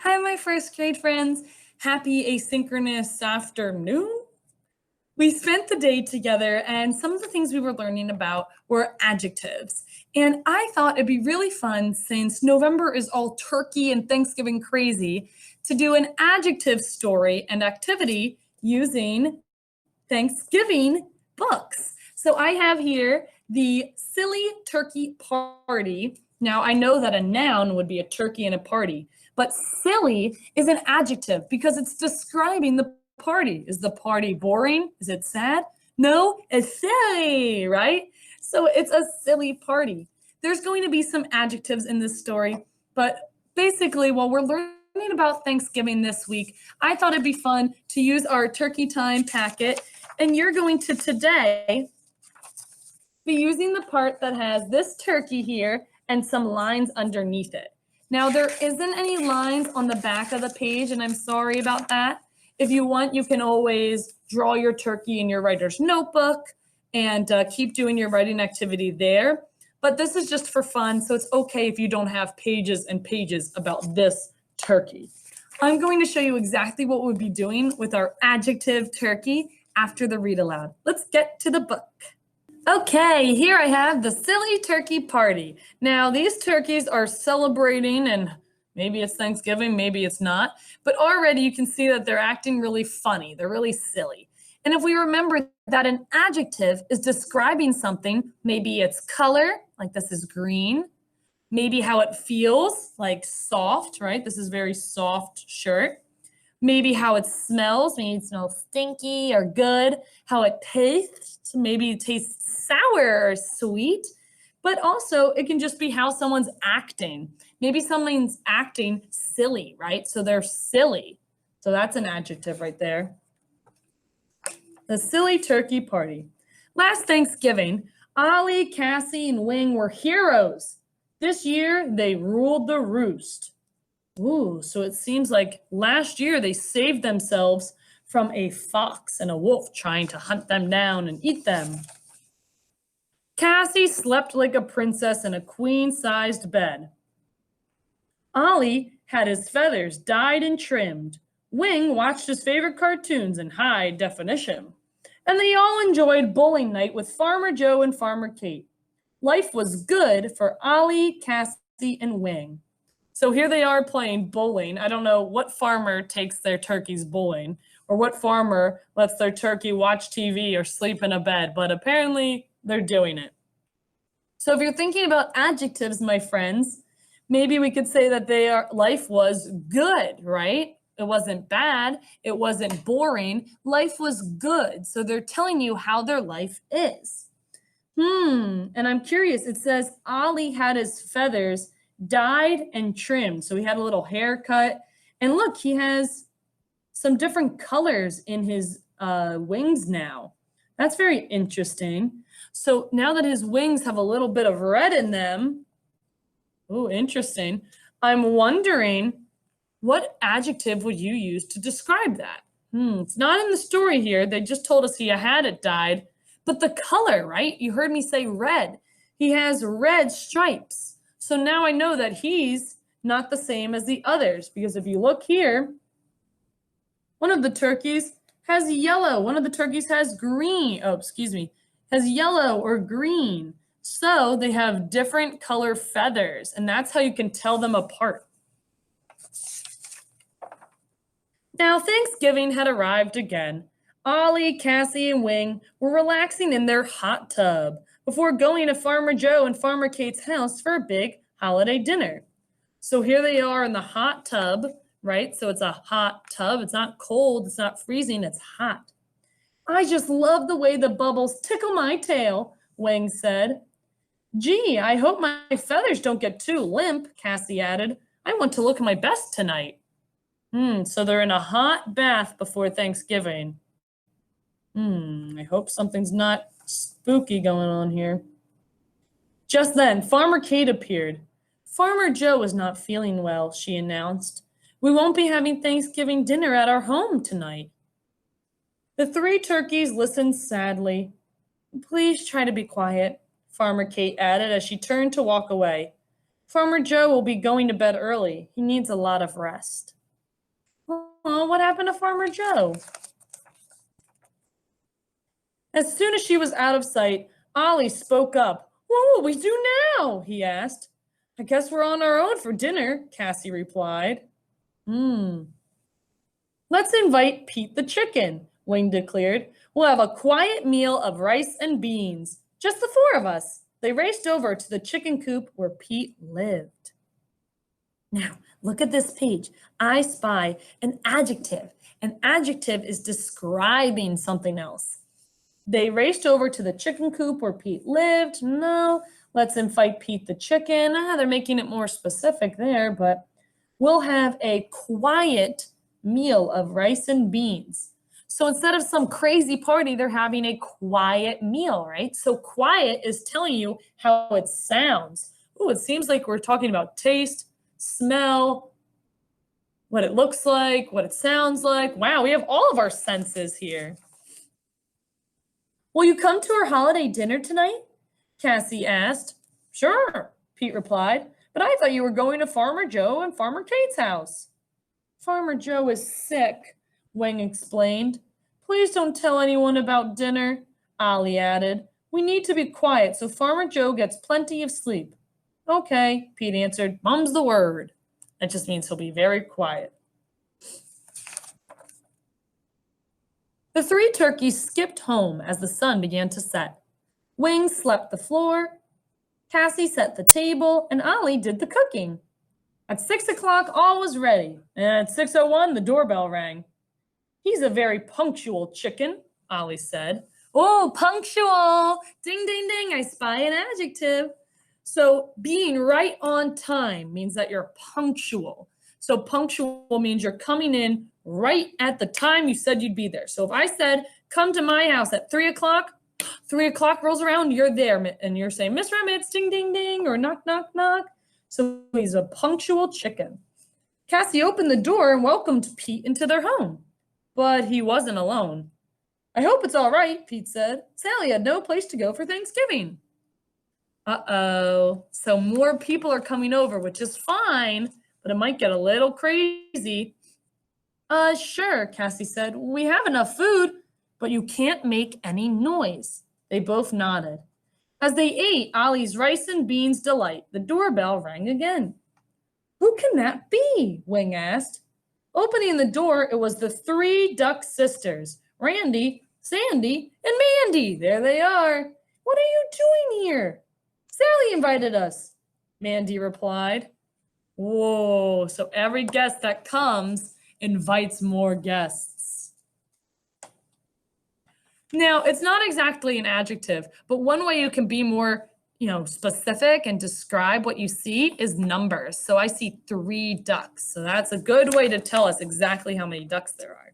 Hi, my first grade friends. Happy asynchronous afternoon. We spent the day together, and some of the things we were learning about were adjectives. And I thought it'd be really fun, since November is all turkey and Thanksgiving crazy, to do an adjective story and activity using Thanksgiving books. So I have here the Silly Turkey Party. Now, I know that a noun would be a turkey and a party, but silly is an adjective because it's describing the party. Is the party boring? Is it sad? No, it's silly, right? So it's a silly party. There's going to be some adjectives in this story, but basically, while we're learning about Thanksgiving this week, I thought it'd be fun to use our turkey time packet, and you're going to today be using the part that has this turkey here and some lines underneath it. Now, there isn't any lines on the back of the page, and I'm sorry about that. If you want, you can always draw your turkey in your writer's notebook and keep doing your writing activity there. But this is just for fun, so it's okay if you don't have pages and pages about this turkey. I'm going to show you exactly what we'll be doing with our adjective turkey after the read aloud. Let's get to the book. Okay, here I have the Silly Turkey Party. Now, these turkeys are celebrating, and maybe it's Thanksgiving, maybe it's not, but already you can see that they're acting really funny. They're really silly. And if we remember that an adjective is describing something, maybe its color, like this is green, maybe how it feels, like soft, right? This is very soft shirt. Maybe how it smells, maybe it smells stinky or good. How it tastes, maybe it tastes sour or sweet. But also, it can just be how someone's acting. Maybe someone's acting silly, right? So they're silly. So that's an adjective right there. The Silly Turkey Party. Last Thanksgiving, Ollie, Cassie, and Wing were heroes. This year, they ruled the roost. Ooh, so it seems like last year they saved themselves from a fox and a wolf trying to hunt them down and eat them. Cassie slept like a princess in a queen-sized bed. Ollie had his feathers dyed and trimmed. Wing watched his favorite cartoons in high definition. And they all enjoyed bowling night with Farmer Joe and Farmer Kate. Life was good for Ollie, Cassie, and Wing. So here they are playing bowling. I don't know what farmer takes their turkeys bowling, or what farmer lets their turkey watch TV or sleep in a bed, but apparently they're doing it. So if you're thinking about adjectives, my friends, maybe we could say that life was good, right? It wasn't bad. It wasn't boring. Life was good. So they're telling you how their life is. And I'm curious. It says Ollie had his feathers dyed and trimmed. So he had a little haircut. And look, he has some different colors in his wings now. That's very interesting. So now that his wings have a little bit of red in them, oh, interesting. I'm wondering, what adjective would you use to describe that? It's not in the story here. They just told us he had it dyed. But the color, right? You heard me say red. He has red stripes. So now I know that he's not the same as the others, because if you look here, one of the turkeys has yellow. One of the turkeys has green. Has yellow or green. So they have different color feathers, and that's how you can tell them apart. Now, Thanksgiving had arrived again. Ollie, Cassie, and Wing were relaxing in their hot tub before going to Farmer Joe and Farmer Kate's house for a big holiday dinner. So here they are in the hot tub, right? So it's a hot tub. It's not cold. It's not freezing. It's hot. I just love the way the bubbles tickle my tail, Wing said. Gee, I hope my feathers don't get too limp, Cassie added. I want to look my best tonight. So they're in a hot bath before Thanksgiving. I hope something's not spooky going on here. Just then, Farmer Kate appeared. Farmer Joe is not feeling well, she announced. We won't be having Thanksgiving dinner at our home tonight. The three turkeys listened sadly. Please try to be quiet, Farmer Kate added as she turned to walk away. Farmer Joe will be going to bed early. He needs a lot of rest. Oh, what happened to Farmer Joe? As soon as she was out of sight, Ollie spoke up. What will we do now? He asked. I guess we're on our own for dinner, Cassie replied. Let's invite Pete the chicken, Wing declared. We'll have a quiet meal of rice and beans. Just the four of us. They raced over to the chicken coop where Pete lived. Now, look at this page. I spy an adjective. An adjective is describing something else. They raced over to the chicken coop where Pete lived. No, let's invite Pete the chicken. They're making it more specific there, but we'll have a quiet meal of rice and beans. So instead of some crazy party, they're having a quiet meal, right? So quiet is telling you how it sounds. Oh, it seems like we're talking about taste, smell, what it looks like, what it sounds like. Wow, we have all of our senses here. Will you come to our holiday dinner tonight? Cassie asked. Sure, Pete replied, but I thought you were going to Farmer Joe and Farmer Kate's house. Farmer Joe is sick, Wang explained. Please don't tell anyone about dinner, Ollie added. We need to be quiet so Farmer Joe gets plenty of sleep. Okay, Pete answered. Mum's the word. That just means he'll be very quiet. The three turkeys skipped home as the sun began to set. Wing swept the floor, Cassie set the table, and Ollie did the cooking. At 6 o'clock, all was ready, and at 6:01, the doorbell rang. He's a very punctual chicken, Ollie said. Oh, punctual! Ding, ding, ding, I spy an adjective. So being right on time means that you're punctual. So punctual means you're coming in right at the time you said you'd be there. So if I said, come to my house at 3 o'clock, 3 o'clock rolls around, you're there, and you're saying, Miss Remitz, ding, ding, ding, or knock, knock, knock. So he's a punctual chicken. Cassie opened the door and welcomed Pete into their home. But he wasn't alone. I hope it's all right, Pete said. Sally had no place to go for Thanksgiving. Uh-oh. So more people are coming over, which is fine, but it might get a little crazy. Sure, Cassie said. We have enough food, but you can't make any noise. They both nodded. As they ate Ollie's rice and beans delight, the doorbell rang again. Who can that be? Wing asked. Opening the door, it was the three duck sisters, Randy, Sandy, and Mandy. There they are. What are you doing here? Sally invited us, Mandy replied. Whoa, so every guest that comes invites more guests. Now, it's not exactly an adjective, but one way you can be more, specific and describe what you see is numbers. So I see 3 ducks. So that's a good way to tell us exactly how many ducks there are.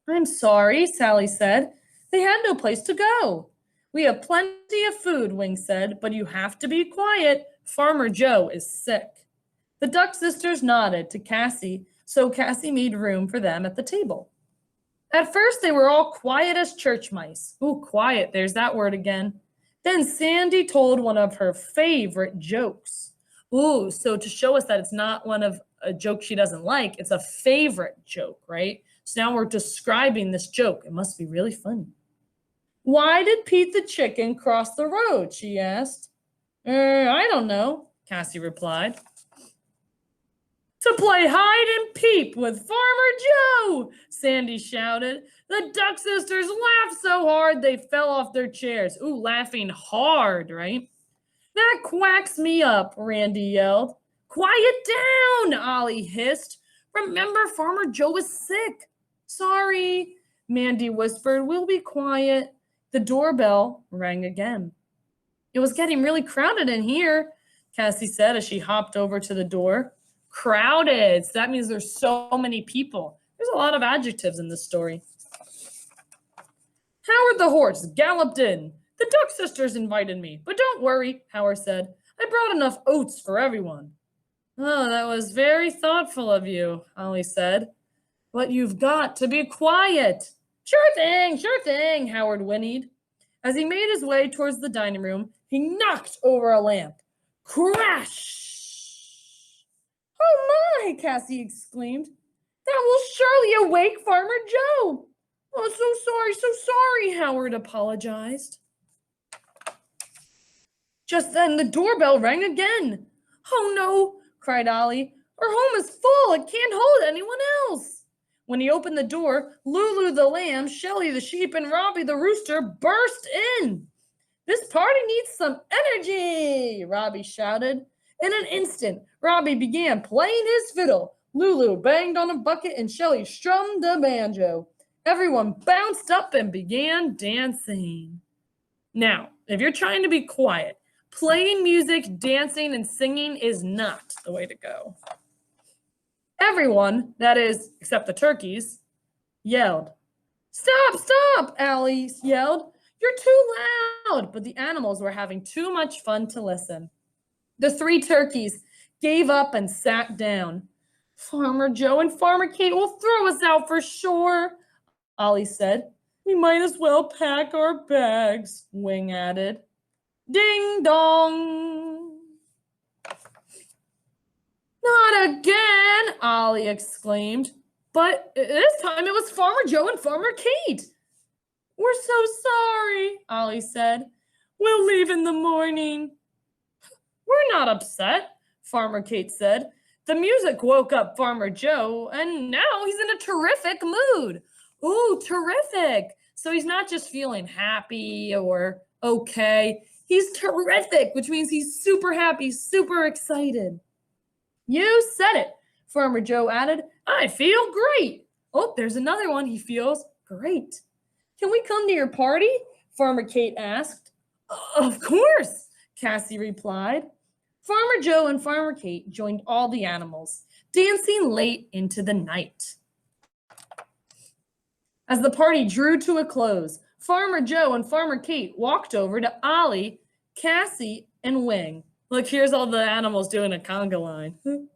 I'm sorry, Sally said. They had no place to go. We have plenty of food, Wing said, but you have to be quiet. Farmer Joe is sick. The duck sisters nodded to Cassie, so Cassie made room for them at the table. At first, they were all quiet as church mice. Ooh, quiet, there's that word again. Then Sandy told one of her favorite jokes. Ooh, so to show us that it's not one of a joke she doesn't like, it's a favorite joke, right? So now we're describing this joke. It must be really funny. Why did Pete the chicken cross the road? She asked. I don't know, Cassie replied. To play hide and peep with Farmer Joe, Sandy shouted. The duck sisters laughed so hard they fell off their chairs. Ooh, laughing hard, right? That quacks me up, Randy yelled. Quiet down, Ollie hissed. Remember, Farmer Joe is sick. Sorry, Mandy whispered. We'll be quiet. The doorbell rang again. It was getting really crowded in here, Cassie said as she hopped over to the door. Crowded. So that means there's so many people. There's a lot of adjectives in this story. Howard the horse galloped in. The duck sisters invited me, but don't worry, Howard said. I brought enough oats for everyone. Oh, that was very thoughtful of you, Ollie said. But you've got to be quiet. Sure thing, Howard whinnied. As he made his way towards the dining room, he knocked over a lamp. Crash! Oh my, Cassie exclaimed. That will surely awake Farmer Joe. Oh, so sorry, Howard apologized. Just then the doorbell rang again. Oh no, cried Ollie. Our home is full. It can't hold anyone else. When he opened the door, Lulu the lamb, Shelly the sheep, and Robbie the rooster burst in. This party needs some energy, Robbie shouted. In an instant, Robbie began playing his fiddle. Lulu banged on a bucket and Shelly strummed a banjo. Everyone bounced up and began dancing. Now, if you're trying to be quiet, playing music, dancing, and singing is not the way to go. Everyone, that is, except the turkeys, yelled. Stop, stop, Allie yelled. You're too loud. But the animals were having too much fun to listen. The three turkeys gave up and sat down. Farmer Joe and Farmer Kate will throw us out for sure, Ollie said. We might as well pack our bags, Wing added. Ding dong. Not again, Ollie exclaimed. But this time it was Farmer Joe and Farmer Kate. We're so sorry, Ollie said. We'll leave in the morning. We're not upset, Farmer Kate said. The music woke up Farmer Joe, and now he's in a terrific mood. Ooh, terrific. So he's not just feeling happy or okay. He's terrific, which means he's super happy, super excited. You said it, Farmer Joe added. I feel great. Oh, there's another one. He feels great. Can we come to your party? Farmer Kate asked. Of course, Cassie replied. Farmer Joe and Farmer Kate joined all the animals, dancing late into the night. As the party drew to a close, Farmer Joe and Farmer Kate walked over to Ollie, Cassie, and Wing. Look, here's all the animals doing a conga line.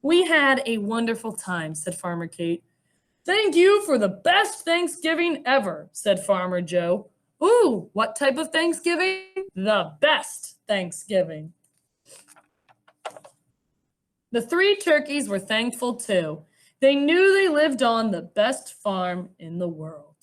We had a wonderful time, said Farmer Kate. Thank you for the best Thanksgiving ever, said Farmer Joe. Ooh, what type of Thanksgiving? The best Thanksgiving. The three turkeys were thankful too. They knew they lived on the best farm in the world.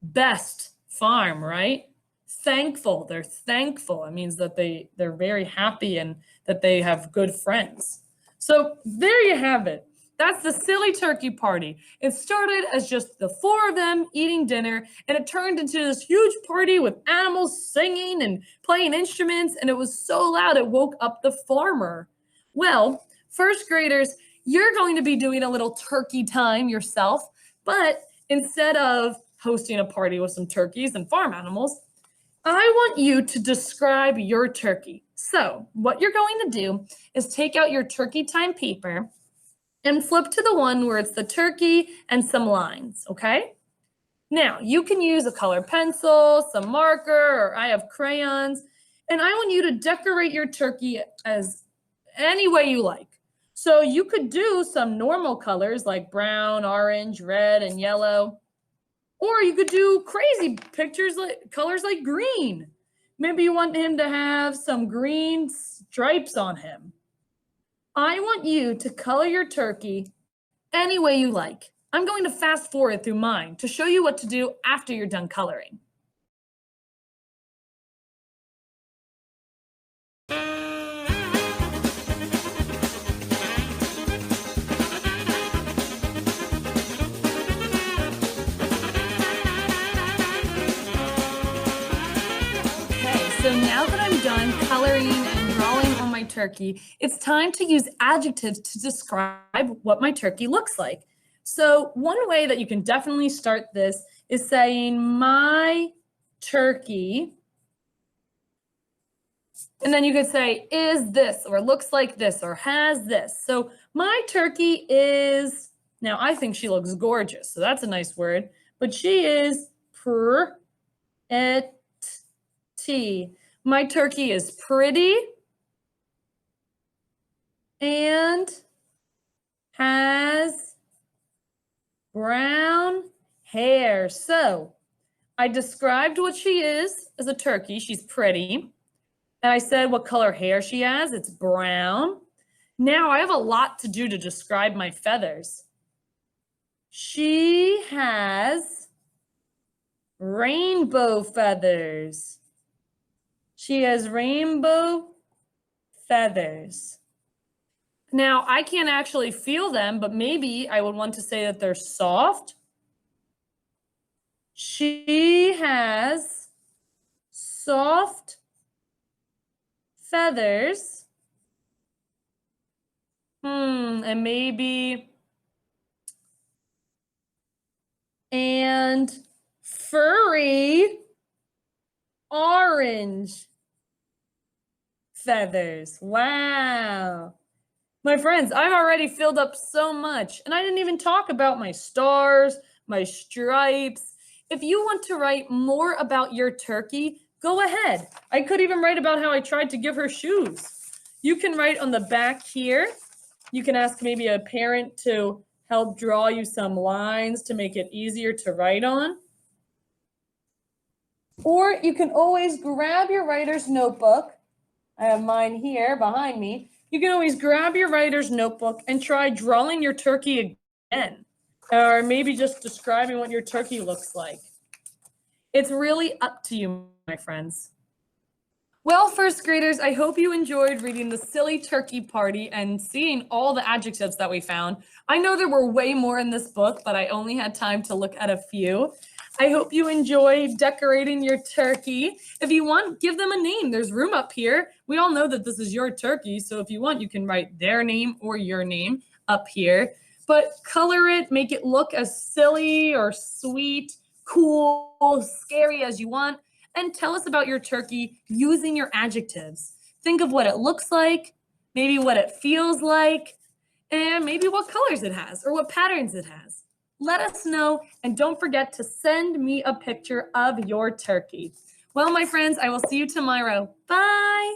Best farm, right? Thankful. They're thankful. It means that they're very happy and that they have good friends. So there you have it. That's the silly turkey party. It started as just the four of them eating dinner, and it turned into this huge party with animals singing and playing instruments, and it was so loud it woke up the farmer. Well, first graders, you're going to be doing a little turkey time yourself, but instead of hosting a party with some turkeys and farm animals, I want you to describe your turkey. So what you're going to do is take out your turkey time paper and flip to the one where it's the turkey and some lines, okay? Now, you can use a colored pencil, some marker, or I have crayons, and I want you to decorate your turkey as any way you like. So you could do some normal colors like brown, orange, red, and yellow. Or you could do crazy pictures like colors like green. Maybe you want him to have some green stripes on him. I want you to color your turkey any way you like. I'm going to fast forward through mine to show you what to do after you're done coloring. So now that I'm done coloring and drawing on my turkey, it's time to use adjectives to describe what my turkey looks like. So one way that you can definitely start this is saying my turkey. And then you could say is this, or looks like this, or has this. So my turkey is, now I think she looks gorgeous. So that's a nice word, but she is pretty. My turkey is pretty and has brown hair. So I described what she is as a turkey. She's pretty. And I said what color hair she has. It's brown. Now I have a lot to do to describe my feathers. She has rainbow feathers. She has rainbow feathers. Now, I can't actually feel them, but maybe I would want to say that they're soft. She has soft feathers. And maybe, and furry orange feathers. Wow. My friends, I've already filled up so much, and I didn't even talk about my stars, my stripes. If you want to write more about your turkey, go ahead. I could even write about how I tried to give her shoes. You can write on the back here. You can ask maybe a parent to help draw you some lines to make it easier to write on. Or you can always grab your writer's notebook. I have mine here behind me. You can always grab your writer's notebook and try drawing your turkey again, or maybe just describing what your turkey looks like. It's really up to you, my friends. Well, first graders, I hope you enjoyed reading The Silly Turkey Party and seeing all the adjectives that we found. I know there were way more in this book, but I only had time to look at a few. I hope you enjoy decorating your turkey. If you want, give them a name. There's room up here. We all know that this is your turkey, so if you want, you can write their name or your name up here. But color it, make it look as silly or sweet, cool, scary as you want, and tell us about your turkey using your adjectives. Think of what it looks like, maybe what it feels like, and maybe what colors it has or what patterns it has. Let us know, and don't forget to send me a picture of your turkey. Well, my friends, I will see you tomorrow. Bye.